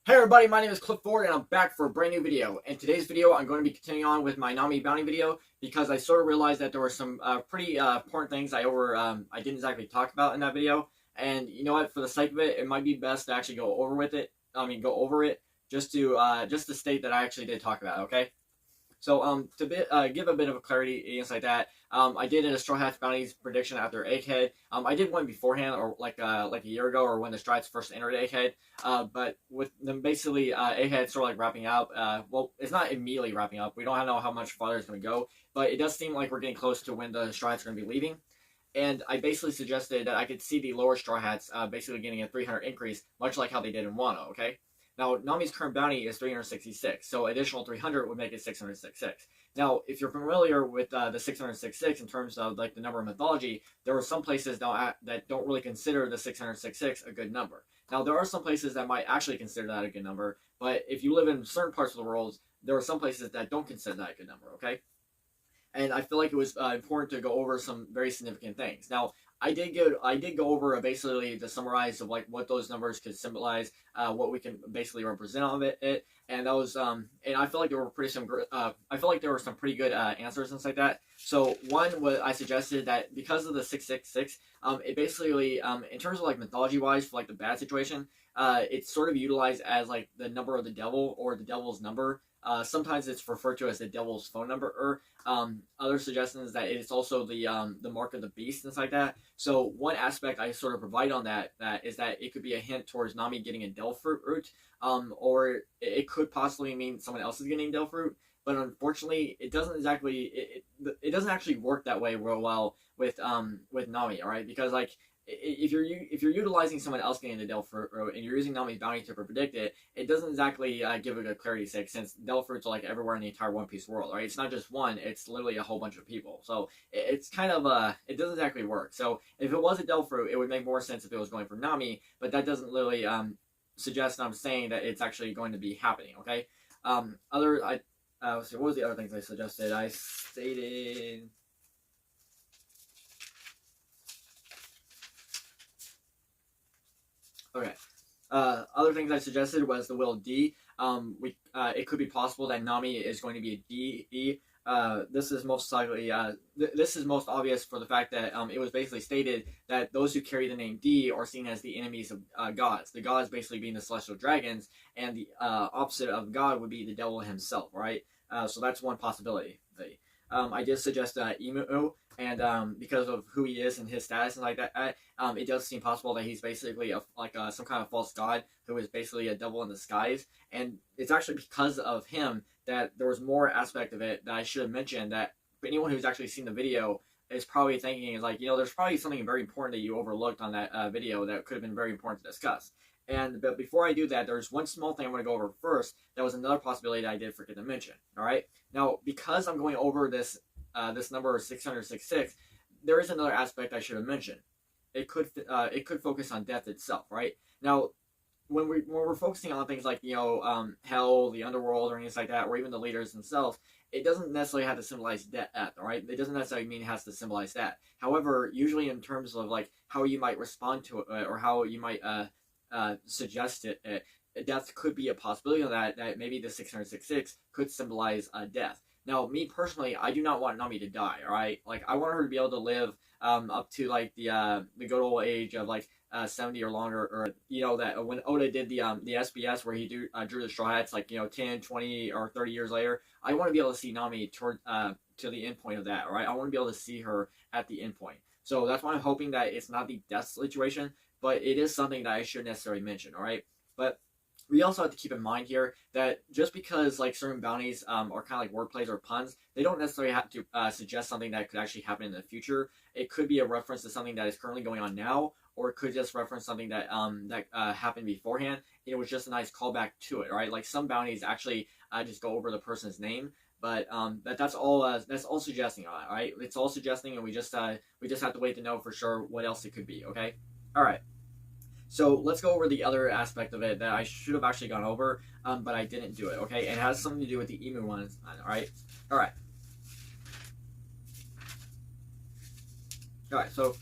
Hey everybody, my name is Cliff Ford and I'm back for a brand new video. In today's video, I'm going to be continuing on with my Nami bounty video because I sort of realized that there were some pretty important things I didn't exactly talk about in that video. And you know what? For the sake of it, it might be best to actually go over it just to state that I actually did talk about it. Okay. So give a bit of a clarity inside that, I did a Straw Hats Bounties prediction after Egghead. I did one beforehand, or like a year ago, or when the Strides first entered Egghead. But with them basically Egghead sort of like wrapping up. Well, it's not immediately wrapping up. We don't know how much farther it's going to go, but it does seem like we're getting close to when the Strides are going to be leaving. And I basically suggested that I could see the lower Straw Hats basically getting a 300 increase, much like how they did in Wano. Okay. Now, Nami's current bounty is 366, so additional 300 would make it 666. Now, if you're familiar with the 666 in terms of like the number of mythology, there are some places that don't really consider the 666 a good number. Now, there are some places that might actually consider that a good number, but if you live in certain parts of the world, there are some places that don't consider that a good number, okay? And I feel like it was important to go over some very significant things. Now, I did go over basically the summarize of like what those numbers could symbolize, what we can basically represent of it, and that was and I feel like there were I feel like there were some pretty good answers and stuff like that. So one was I suggested that because of the 666, it basically in terms of like mythology wise for like the bad situation, it's sort of utilized as like the number of the devil or the devil's number. Sometimes it's referred to as the devil's phone number, or other suggestions that it's also the mark of the beast and stuff like that. So one aspect I sort of provide on that is that it could be a hint towards Nami getting a Del Fruit, or it could possibly mean someone else is getting Del Fruit. But unfortunately, it doesn't exactly it doesn't actually work that way real well with Nami, all right? Because like if you're utilizing someone else getting the Del Fruit and you're using Nami's bounty to predict it, it doesn't exactly give it a clarity sake, since Del Fruits are like everywhere in the entire One Piece world, right? It's not just one; it's literally a whole bunch of people. So it's kind of it doesn't exactly work. So if it was a Del Fruit, it would make more sense if it was going for Nami, but that doesn't literally suggest I'm saying that it's actually going to be happening. Okay. Let's see, what was the other things I suggested? I stated. Okay. Other things I suggested was the will D. It could be possible that Nami is going to be a D. This is most likely. This is most obvious for the fact that it was basically stated that those who carry the name D are seen as the enemies of gods. The gods basically being the celestial dragons, and the opposite of God would be the devil himself. Right. So that's one possibility. I did suggest Emu, and because of who he is and his status and like that, it does seem possible that he's basically some kind of false god who is basically a devil in disguise. And it's actually because of him that there was more aspect of it that I should have mentioned, that anyone who's actually seen the video is probably thinking is like, there's probably something very important that you overlooked on that video that could have been very important to discuss. But before I do that, there's one small thing I'm going to go over first. That was another possibility that I did forget to mention. All right. Now, because I'm going over this number 666, there is another aspect I should have mentioned. It could focus on death itself. Right. Now, when we're focusing on things like hell, the underworld, or anything like that, or even the leaders themselves, it doesn't necessarily have to symbolize death. All right. It doesn't necessarily mean it has to symbolize that. However, usually in terms of like how you might respond to it, or how you might suggest it, death could be a possibility of that maybe the 666 could symbolize death. Now, me personally, I do not want Nami to die. All right, like I want her to be able to live up to like the good old age of like 70 or longer, or that when Oda did the SBS where he drew the Straw Hats, like 10, 20, or 30 years later, I want to be able to see Nami toward to the end point of that. All right, I want to be able to see her at the end point. So that's why I'm hoping that it's not the death situation, but it is something that I shouldn't necessarily mention. All right, but we also have to keep in mind here that just because like certain bounties are kind of like wordplays or puns, they don't necessarily have to suggest something that could actually happen in the future. It could be a reference to something that is currently going on now, or it could just reference something that happened beforehand. It was just a nice callback to it. Right, like some bounties actually just go over the person's name. But that's all suggesting. All right, it's all suggesting, and we just have to wait to know for sure what else it could be. Okay, all right. So let's go over the other aspect of it that I should have actually gone over, but I didn't do it. Okay, it has something to do with the emu ones. All right, all right, all right. So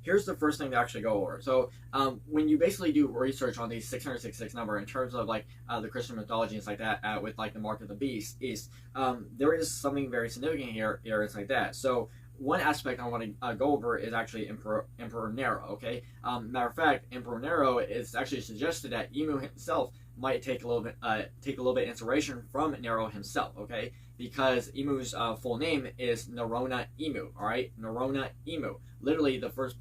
here's the first thing to actually go over. So when you basically do research on these 666 number in terms of like the Christian mythology and stuff like that, with like the mark of the beast, there is something very significant here. It's like that. So one aspect I want to go over is actually Emperor Nero. Okay, matter of fact, Emperor Nero is actually suggested that Emu himself might take a little bit inspiration from Nero himself. Okay, because Emu's full name is Nerona Emu. All right, Nerona Emu. Literally, the first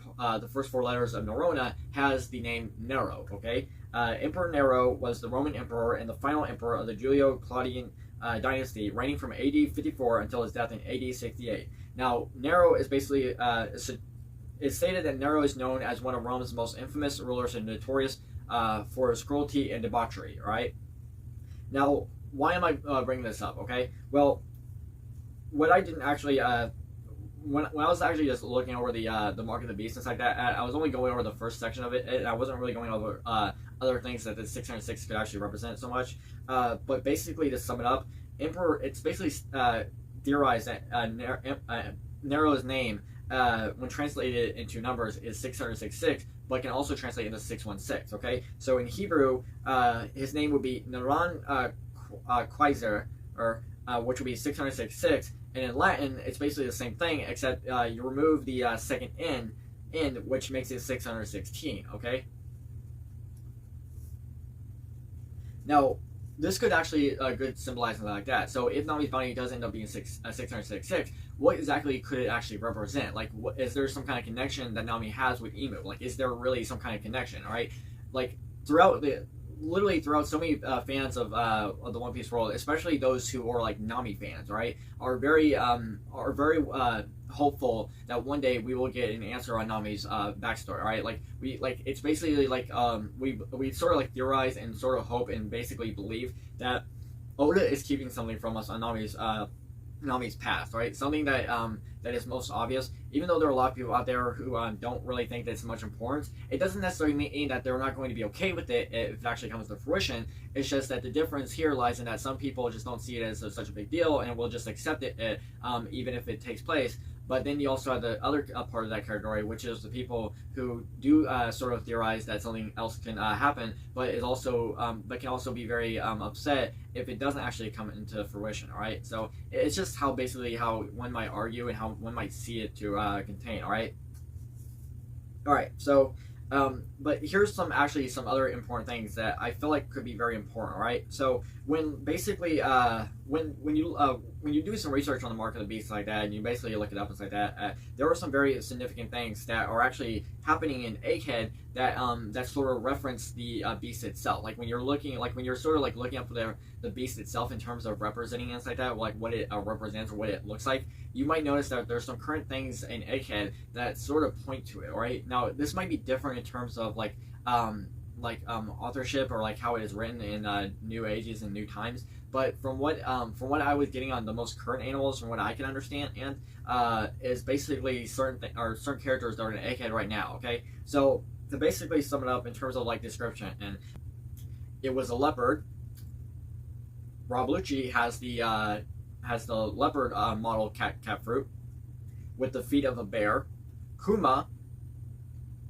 4 letters of Nerona has the name Nero. Okay, Emperor Nero was the Roman emperor and the final emperor of the Julio-Claudian dynasty, reigning from AD 54 until his death in AD 68. Now, Nero is basically, it's stated that Nero is known as one of Rome's most infamous rulers and notorious for his cruelty and debauchery, right? Now, why am I bringing this up, okay? Well, what I didn't actually, when I was actually just looking over the Mark of the Beast and stuff like that, I was only going over the first section of it, and I wasn't really going over other things that the 606 could actually represent so much. But basically, to sum it up, it's basically theorized that Nero's name, when translated into numbers, is 666, but can also translate into 616. Okay, so in Hebrew, his name would be Neron Quasar, or which would be 666, and in Latin, it's basically the same thing, except you remove the second n, which makes it 616. Okay. Now, this could actually good symbolize something like that. So if Nami's bounty does end up being 666, what exactly could it actually represent? Like, is there some kind of connection that Nami has with Emu? Like, is there really some kind of connection? All right, like literally throughout so many fans of the One Piece world, especially those who are like Nami fans, right, are very hopeful that one day we will get an answer on Nami's backstory. Right, like it's basically like we sort of like theorize and sort of hope and basically believe that Oda is keeping something from us on Nami's past, right? Something that that is most obvious. Even though there are a lot of people out there who don't really think that it's much importance, it doesn't necessarily mean that they're not going to be okay with it if it actually comes to fruition. It's just that the difference here lies in that some people just don't see it as such a big deal and will just accept it, even if it takes place. But then you also have the other part of that category, which is the people who do sort of theorize that something else can happen, but is also but can also be very upset if it doesn't actually come into fruition. All right, so it's just how one might argue and how one might see it to contain. All right. So. But here's some other important things that I feel like could be very important, right? So when basically when you do some research on the Mark of the Beast like that, and you basically look it up and like that, there are some very significant things that are actually happening in Egghead that sort of reference the beast itself. Like when you're sort of like looking up the beast itself in terms of representing and like that, like what it represents or what it looks like, you might notice that there's some current things in Egghead that sort of point to it. Right now, this might be different in terms of like authorship or like how it is written in new ages and new times. But from what I was getting on the most current animals, from what I can understand, and is basically certain characters that are in Egghead right now. Okay, so to basically sum it up in terms of like description, and it was a leopard. Rob Lucci has the leopard model cat fruit with the feet of a bear. Kuma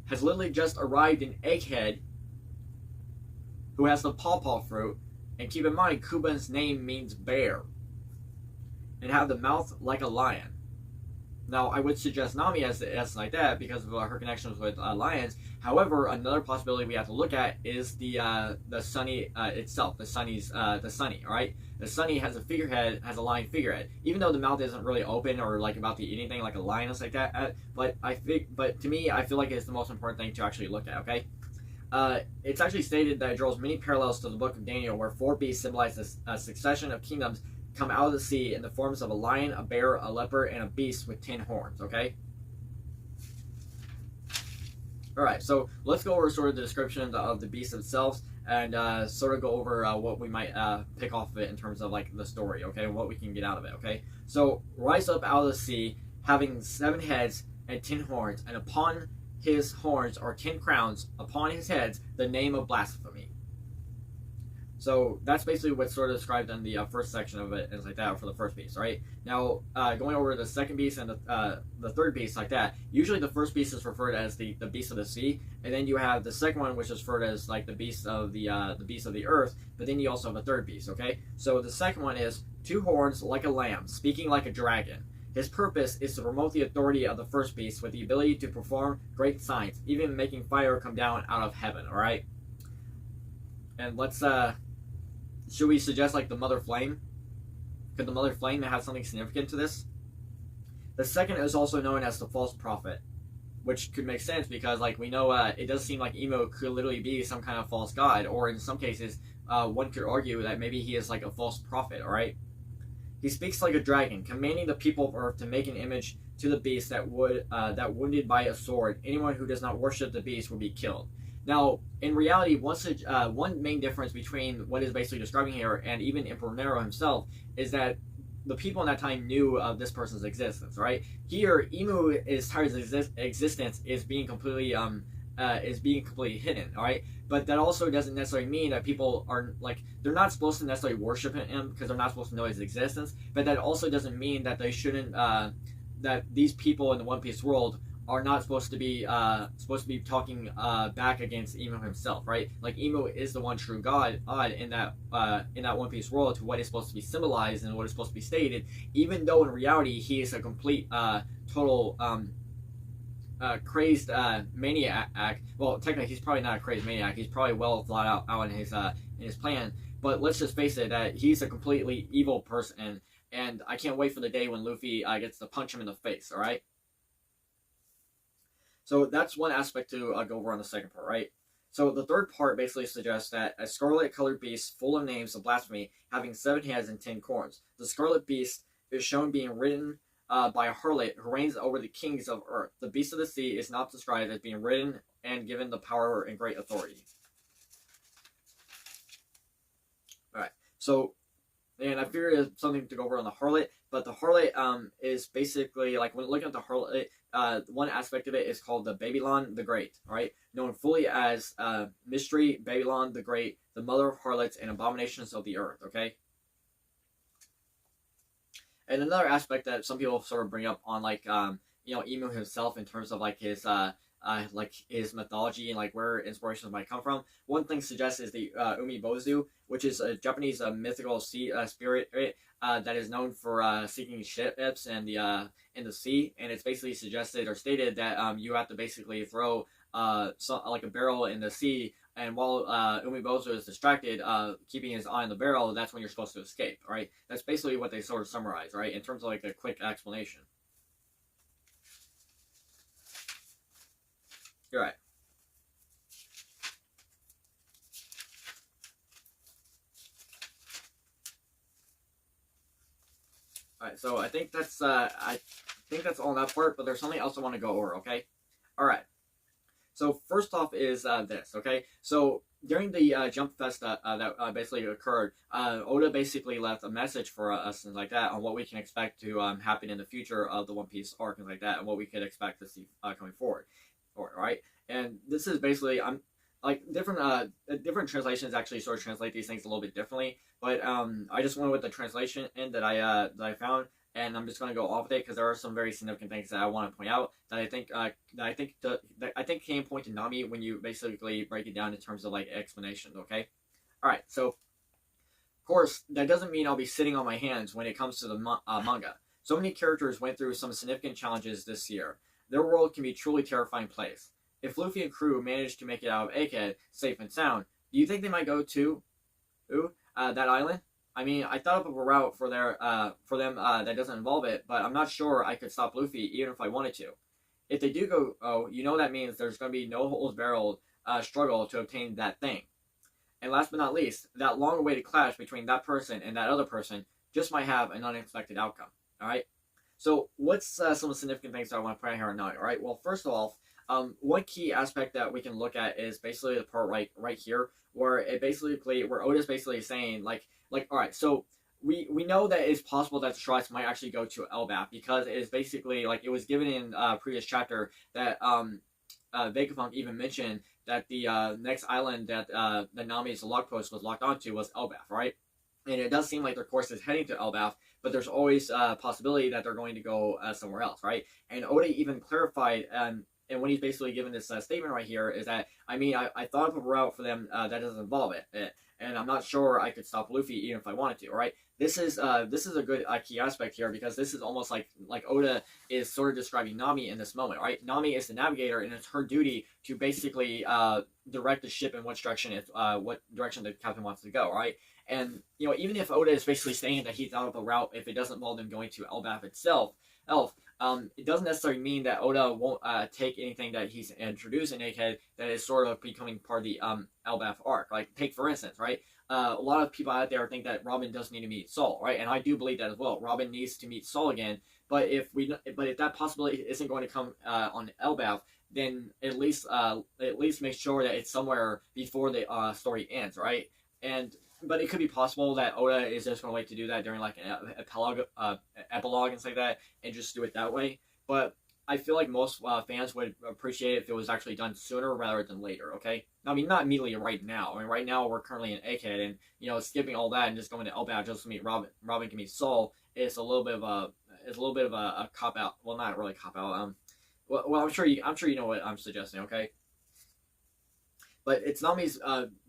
has literally just arrived in Egghead, who has the pawpaw fruit. And keep in mind, Kuba's name means bear, and have the mouth like a lion. Now, I would suggest Nami as like that because of her connections with lions. However, another possibility we have to look at is the Sunny itself. The Sunny, all right. The Sunny has a lion figurehead. Even though the mouth isn't really open or like about to eat anything like a lion is like that. But to me, I feel like it's the most important thing to actually look at. Okay. It's actually stated that it draws many parallels to the Book of Daniel, where 4 beasts symbolize a succession of kingdoms come out of the sea in the forms of a lion, a bear, a leopard, and a beast with 10 horns. Okay. All right. So let's go over sort of the description of the beast themselves, and sort of go over what we might pick off of it in terms of like the story. Okay, and what we can get out of it. Okay. So rise up out of the sea, having 7 heads and 10 horns, and upon his horns are 10 crowns, upon his heads the name of blasphemy. So that's basically what's sort of described in the first section of it, and like that for the first beast, right? Now, going over the second beast and the third beast, like that. Usually, the first beast is referred as the beast of the sea, and then you have the second one, which is referred as like the beast of the beast of the earth. But then you also have a third beast. Okay, so the second one is 2 horns like a lamb, speaking like a dragon. His purpose is to promote the authority of the first beast with the ability to perform great signs, even making fire come down out of heaven. All right, and let's should we suggest like the mother flame? Could the mother flame have something significant to this? The second is also known as the false prophet, which could make sense because like we know it does seem like Emo could literally be some kind of false god, or in some cases one could argue that maybe he is like a false prophet. All right, he speaks like a dragon, commanding the people of earth to make an image to the beast that wounded by a sword, anyone who does not worship the beast will be killed. Now, in reality, one main difference between what is basically describing here and even Emperor Nero himself is that the people in that time knew of this person's existence, right? Here, Imu's entire existence is being completely hidden, all right? But that also doesn't necessarily mean that people are like they're not supposed to necessarily worship him because they're not supposed to know his existence. But that also doesn't mean that they shouldn't that these people in the One Piece world are not supposed to be talking back against Emo himself, right? Like Emo is the one true god in that One Piece world to what is supposed to be symbolized and what is supposed to be stated, even though in reality he is a complete total crazed maniac. Well, technically he's probably not a crazed maniac. He's probably well thought out in his plan. But let's just face it, that he's a completely evil person, and I can't wait for the day when Luffy gets to punch him in the face. All right. So that's one aspect to go over on the second part, right? So the third part basically suggests that a scarlet-colored beast full of names of blasphemy, having 7 heads and 10 corns. The scarlet beast is shown being ridden by a harlot who reigns over the kings of earth. The beast of the sea is not described as being ridden and given the power and great authority. All right, so, and I figure there's something to go over on the harlot, but the harlot is basically, like, when looking at the harlot, one aspect of it is called the Babylon the Great, right? Known fully as Mystery, Babylon the Great, the mother of harlots and abominations of the earth, okay? And another aspect that some people sort of bring up on, like, Emu himself in terms of, like, his mythology and, like, where inspirations might come from. One thing suggests is the Umibozu, which is a Japanese mythical sea spirit, right? That is known for seeking ships in the sea, and it's basically suggested or stated that you have to basically throw like a barrel in the sea, and while Umibozu is distracted, keeping his eye on the barrel, that's when you're supposed to escape, right? That's basically what they sort of summarize, right? In terms of like a quick explanation. You're right. All right, so I think that's all in that part, but there's something else I want to go over. Okay, all right. So first off is this. Okay, so during the Jump Fest that basically occurred, Oda basically left a message for us and like that on what we can expect to happen in the future of the One Piece arc and like that, and what we could expect to see coming forward. All right, and this is basically like different translations actually sort of translate these things a little bit differently, but I just went with the translation that I found, and I'm just going to go off of it because there are some very significant things that I want to point out that I think can point to Nami when you basically break it down in terms of like explanations. Okay, all right. So, of course, that doesn't mean I'll be sitting on my hands when it comes to the manga. So many characters went through some significant challenges this year. Their world can be a truly terrifying place. If Luffy and crew manage to make it out of Egghead safe and sound, do you think they might go to that island? I mean, I thought up of a route for them that doesn't involve it, but I'm not sure I could stop Luffy even if I wanted to. If they do go, that means there's going to be no holds barreled struggle to obtain that thing. And last but not least, that long-awaited clash between that person and that other person just might have an unexpected outcome. All right. So what's some significant things that I want to point out here or not? All right. Well, first of all, one key aspect that we can look at is basically the part right here, where Oda's basically saying like all right, so we know that it's possible that the Strikes might actually go to Elbap because it is basically like it was given in previous chapter that Vegapunk even mentioned that the next island that the Nami's log post was locked onto was Elbaf, right? And it does seem like their course is heading to Elbaf, but there's always a possibility that they're going to go somewhere else, right? And Oda even clarified, and when he's basically given this statement right here, is that, I mean, I thought of a route for them that doesn't involve it, and I'm not sure I could stop Luffy even if I wanted to, right? This is a good key aspect here, because this is almost like Oda is sort of describing Nami in this moment, right? Nami is the navigator, and it's her duty to basically direct the ship in what direction the captain wants to go, right? And even if Oda is basically saying that he's out of the route, if it doesn't involve them going to Elbaf itself, it doesn't necessarily mean that Oda won't take anything that he's introduced in Egghead that is sort of becoming part of the Elbaf arc. Like, take for instance, right? A lot of people out there think that Robin does need to meet Saul, right? And I do believe that as well. Robin needs to meet Saul again. But if that possibility isn't going to come on Elbaf, then at least make sure that it's somewhere before the story ends, right? But it could be possible that Oda is just going to wait to do that during like an epilogue and stuff like that, and just do it that way. But I feel like most fans would appreciate it if it was actually done sooner rather than later. Okay, I mean, not immediately right now. I mean, right now we're currently in Egghead, and skipping all that and just going to Elbaf just to meet Robin can meet Saul is a little bit of a cop out. Well, not really cop out. Well, I'm sure you know what I'm suggesting. Okay, but it's Nami's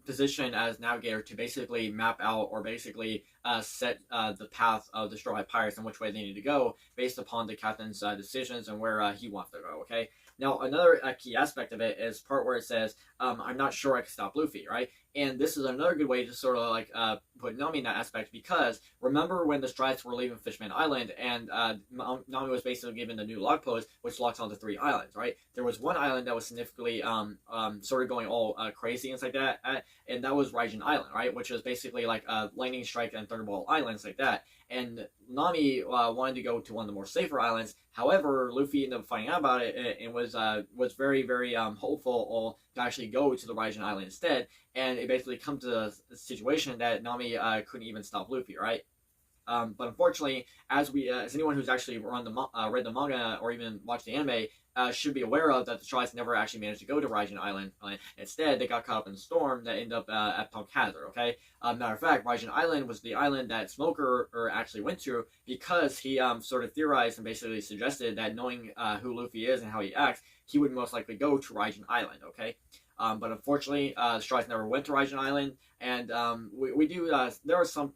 position as navigator to basically map out or basically set the path of the Straw Hat Pirates and which way they need to go based upon the captain's decisions and where he wants to go, okay? Now, another key aspect of it is part where it says, I'm not sure I can stop Luffy, right? And this is another good way to sort of like put Nami in that aspect, because remember when the Strides were leaving Fishman Island and Nami was basically given the new log post, which locks on the 3 islands, right? There was one island that was significantly sort of going all crazy and like that, and that was Raijin Island, right? Which was basically like Lightning Strike and Thunderbolt Islands like that. And Nami wanted to go to one of the more safer islands. However, Luffy ended up finding out about it and was very, very hopeful to actually go to the Raijin Island instead. And it basically comes to the situation that Nami couldn't even stop Luffy, right? But unfortunately, as anyone who's actually read the manga or even watched the anime should be aware of, that the Strides never actually managed to go to Raijin Island. Instead, they got caught up in the storm that ended up at Punk Hazard, okay? Matter of fact, Raijin Island was the island that Smoker actually went to, because he sort of theorized and basically suggested that knowing who Luffy is and how he acts, he would most likely go to Raijin Island, okay? But unfortunately, the Strides never went to Raijin Island, and there are some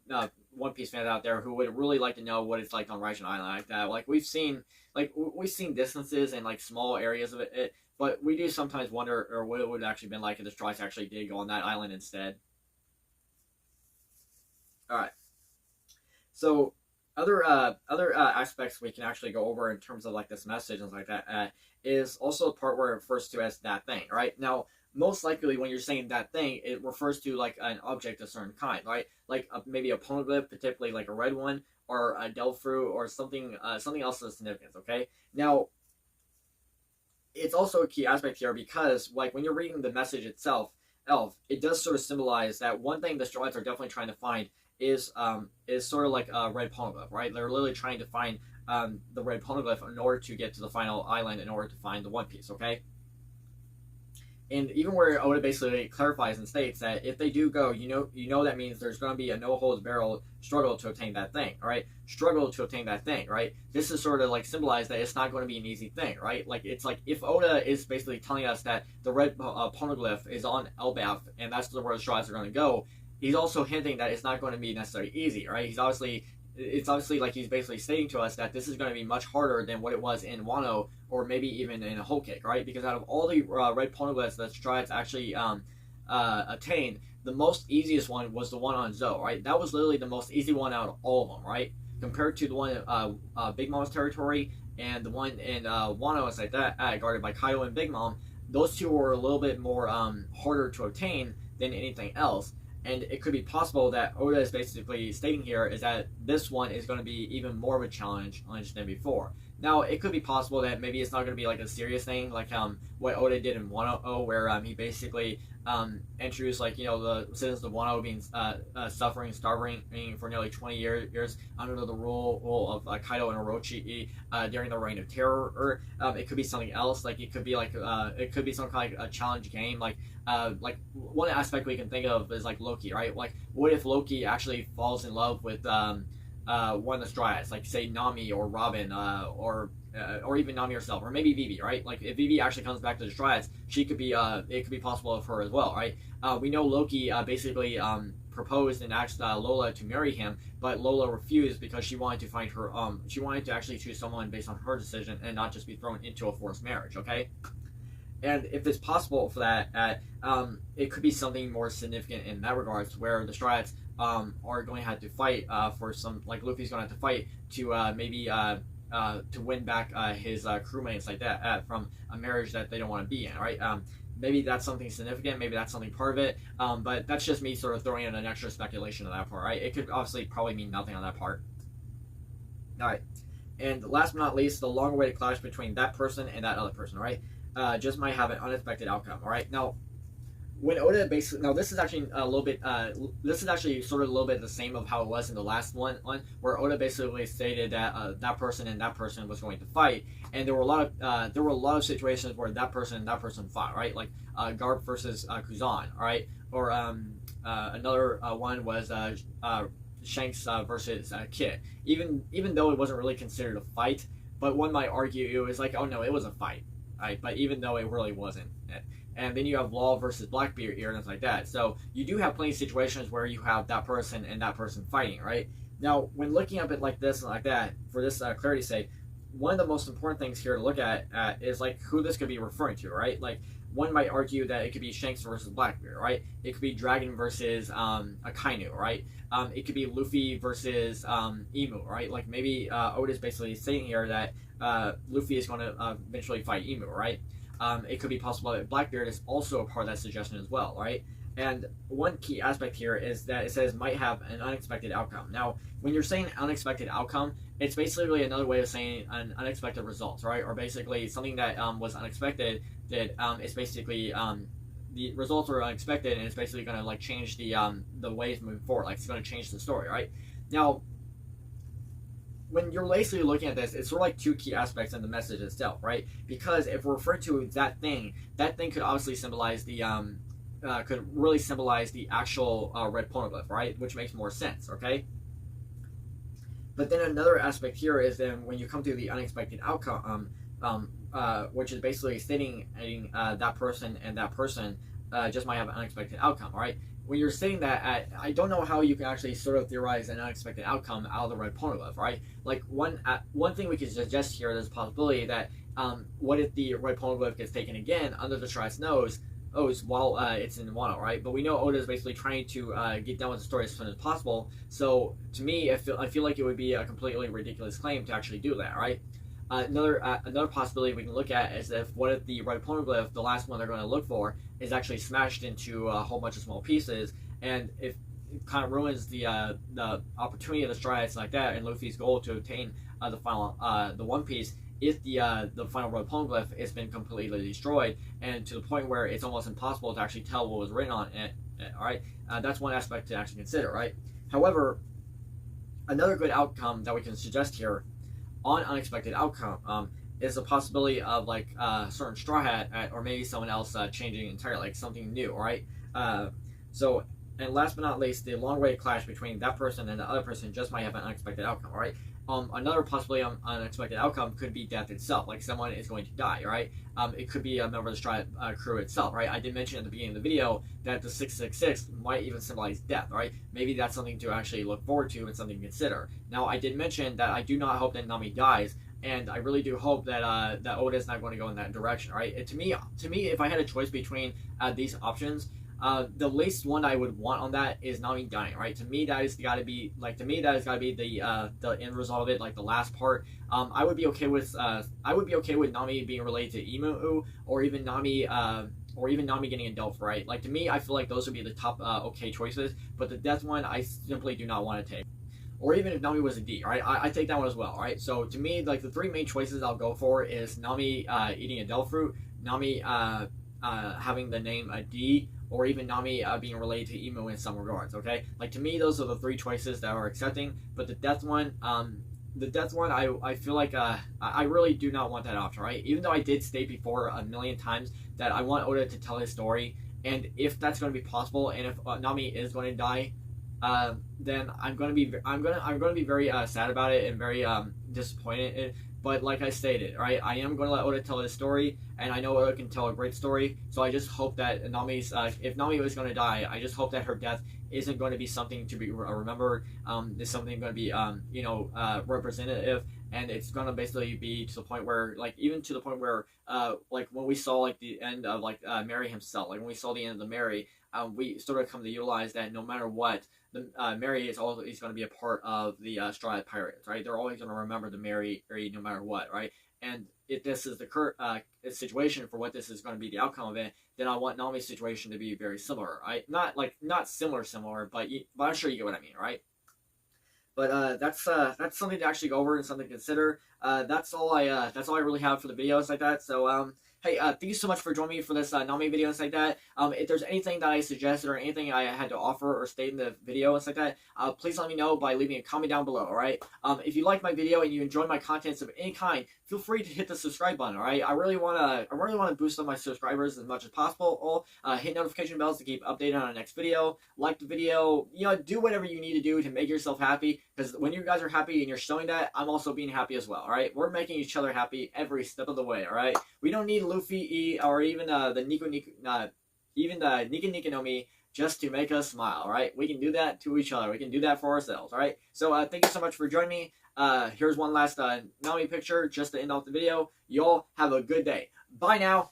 One Piece fans out there who would really like to know what it's like on Raijin Island like that. Like, we've seen distances and like small areas of it, but we do sometimes wonder or what it would have actually been like if the Strides actually did go on that island instead. All right. So other aspects we can actually go over in terms of like this message and like that is also the part where it refers to as that thing, right? Now, most likely when you're saying that thing, it refers to like an object of a certain kind, right? Like maybe a poneglyph, particularly like a red one, or a delve fruit, or something else of significance, okay? Now, it's also a key aspect here, because like when you're reading the message itself, it does sort of symbolize that one thing the Strides are definitely trying to find is sort of like a red poneglyph, right? They're literally trying to find the red poneglyph in order to get to the final island, in order to find the One Piece, okay? And even where Oda basically clarifies and states that if they do go, that means there's going to be a no-holds-barreled struggle to obtain that thing, right? Struggle to obtain that thing, right? This is sort of like symbolized that it's not going to be an easy thing, right? Like, it's like if Oda is basically telling us that the red poneglyph is on Elbaf and that's where the Strides are going to go, he's also hinting that it's not going to be necessarily easy, right? It's obviously like he's basically stating to us that this is going to be much harder than what it was in Wano, or maybe even in a Whole Cake, right? Because out of all the red poneglyphs that Strides actually attained, the most easiest one was the one on Zou, right? That was literally the most easy one out of all of them, right? Compared to the one in Big Mom's territory and the one in Wano, it's like that, guarded by Kaido and Big Mom. Those two were a little bit more harder to obtain than anything else. And it could be possible that Oda is basically stating here is that this one is going to be even more of a challenge than before. Now, it could be possible that maybe it's not going to be like a serious thing, like what Oda did in 1.0, where he basically introduce like the citizens of Wano being suffering, starving for nearly 20 years under the rule of Kaido and Orochi during the Reign of Terror. Or it could be something else. Like it could be some kind of like a challenge game. Like one aspect we can think of is like Loki, right? Like what if Loki actually falls in love with one of the Strats, like say Nami or Robin, or even Nami herself, or maybe Vivi, right? Like if Vivi actually comes back to the Strides, she could be it could be possible of her as well, right? We know Loki basically proposed and asked Lola to marry him, but Lola refused because she wanted to find her she wanted to actually choose someone based on her decision and not just be thrown into a forced marriage, okay? And if it's possible for that, it could be something more significant in that regards, where the Strides are going to have to fight for some, like Luffy's going to have to fight to maybe to win back his crewmates like that from a marriage that they don't want to be in, right? Maybe that's something significant, maybe that's something part of it, but that's just me sort of throwing in an extra speculation on that part, right? It could obviously probably mean nothing on that part. Alright, and last but not least, the long-awaited clash between that person and that other person, right? Just might have an unexpected outcome, alright? Now, when Oda basically, now this is actually a little bit, this is actually sort of a little bit the same of how it was in the last one where Oda basically stated that that person and that person was going to fight, and there were a lot of situations where that person and that person fought, right? Like Garp versus Kuzan, right? Or another one was Shanks versus Kid. Even though it wasn't really considered a fight, but one might argue it was like, oh no, it was a fight, right? But even though it really wasn't. And then you have Law versus Blackbeard here and things like that. So you do have plenty of situations where you have that person and that person fighting, right? Now, when looking at it like this and like that, for this clarity's sake, one of the most important things here to look at is like who this could be referring to, right? Like one might argue that it could be Shanks versus Blackbeard, right? It could be Dragon versus Akainu, right? It could be Luffy versus Emu, right? Like maybe Oda's basically saying here that Luffy is going to eventually fight Emu, right? It could be possible that Blackbeard is also a part of that suggestion as well, right? And one key aspect here is that it says might have an unexpected outcome. Now, when you're saying unexpected outcome, it's basically another way of saying an unexpected result, right? Or basically something that was unexpected that it's basically the results are unexpected, and it's basically going to like change the ways moving forward. Like it's going to change the story, right? Now, when you're basically looking at this, it's sort of like two key aspects in the message itself, right? Because if we're referring to that thing could obviously symbolize the could really symbolize the actual red poneglyph, right? Which makes more sense, okay? But then another aspect here is then when you come to the unexpected outcome, which is basically stating that person and that person just might have an unexpected outcome, right? When you're saying that, I don't know how you can actually sort of theorize an unexpected outcome out of the red poneglyph, right? Like one thing we could suggest here, there's a possibility that what if the red poneglyph gets taken again under the Stride's nose while it's in Wano, right? But we know Oda is basically trying to get done with the story as soon as possible. So to me, I feel like it would be a completely ridiculous claim to actually do that, right? Another possibility we can look at is what if the red poneglyph, the last one they're going to look for, is actually smashed into a whole bunch of small pieces, and if it kind of ruins the opportunity of the Strides like that, and Luffy's goal to obtain the final the One Piece, if the final red poneglyph has been completely destroyed, and to the point where it's almost impossible to actually tell what was written on it. All right, that's one aspect to actually consider, right? However, another good outcome that we can suggest here on unexpected outcome is the possibility of like certain Straw Hat or maybe someone else changing entirely, like something new, right? So, and last but not least, the long-awaited clash between that person and the other person just might have an unexpected outcome, right? Another possibly unexpected outcome could be death itself, like someone is going to die, right? It could be a member of the Straw crew itself, right? I did mention at the beginning of the video that the 666 might even symbolize death, right? Maybe that's something to actually look forward to and something to consider. Now, I did mention that I do not hope that Nami dies, and I really do hope that that Oda is not going to go in that direction, right? To me, if I had a choice between these options, the least one I would want on that is Nami dying, right? To me, that has got to be the end result of it, like the last part. I would be okay with Nami being related to Emu, or even Nami getting engulfed, right? Like to me, I feel like those would be the top okay choices. But the death one, I simply do not want to take. Or even if Nami was a D, right? I take that one as well, right? So to me, like the three main choices I'll go for is Nami eating a Delph fruit, Nami having the name a D, or even Nami being related to Emu in some regards. Okay, like to me, those are the three choices that are accepting. But the death one, I feel like I really do not want that option, right? Even though I did state before a million times that I want Oda to tell his story, and if that's going to be possible, and if Nami is going to die, then I'm going to be very sad about it and very disappointed. But like I stated, right, I am going to let Oda tell his story, and I know Oda can tell a great story. So I just hope that if Nami was going to die, I just hope that her death isn't going to be something to be remembered. It's something going to be representative, and it's going to basically be to the point where, like, even to the point where like when we saw like the end of like Mary himself, like when we saw the end of the Mary, we sort of come to utilize that no matter what, the Mary is always going to be a part of the Straw Hat Pirates, right? They're always going to remember the Mary no matter what, right? And if this is the current situation for what this is going to be the outcome of it, then I want Nami's situation to be very similar, right? Not similar, but I'm sure you get what I mean, right? But that's something to actually go over and something to consider. That's all I really have for the videos like that. So hey, thank you so much for joining me for this Nami video and like that. If there's anything that I suggested or anything I had to offer or state in the video and like that, please let me know by leaving a comment down below. All right. If you like my video and you enjoy my contents of any kind, feel free to hit the subscribe button. All right. I really wanna boost up my subscribers as much as possible. Hit notification bells to keep updated on our next video. Like the video. Do whatever you need to do to make yourself happy. Because when you guys are happy and you're showing that, I'm also being happy as well. All right. We're making each other happy every step of the way. All right. We don't need Luffy or even the Nika Nika no Mi just to make us smile, all right? We can do that to each other. We can do that for ourselves, all right? So thank you so much for joining me. Here's one last Nami picture just to end off the video. You all have a good day. Bye now.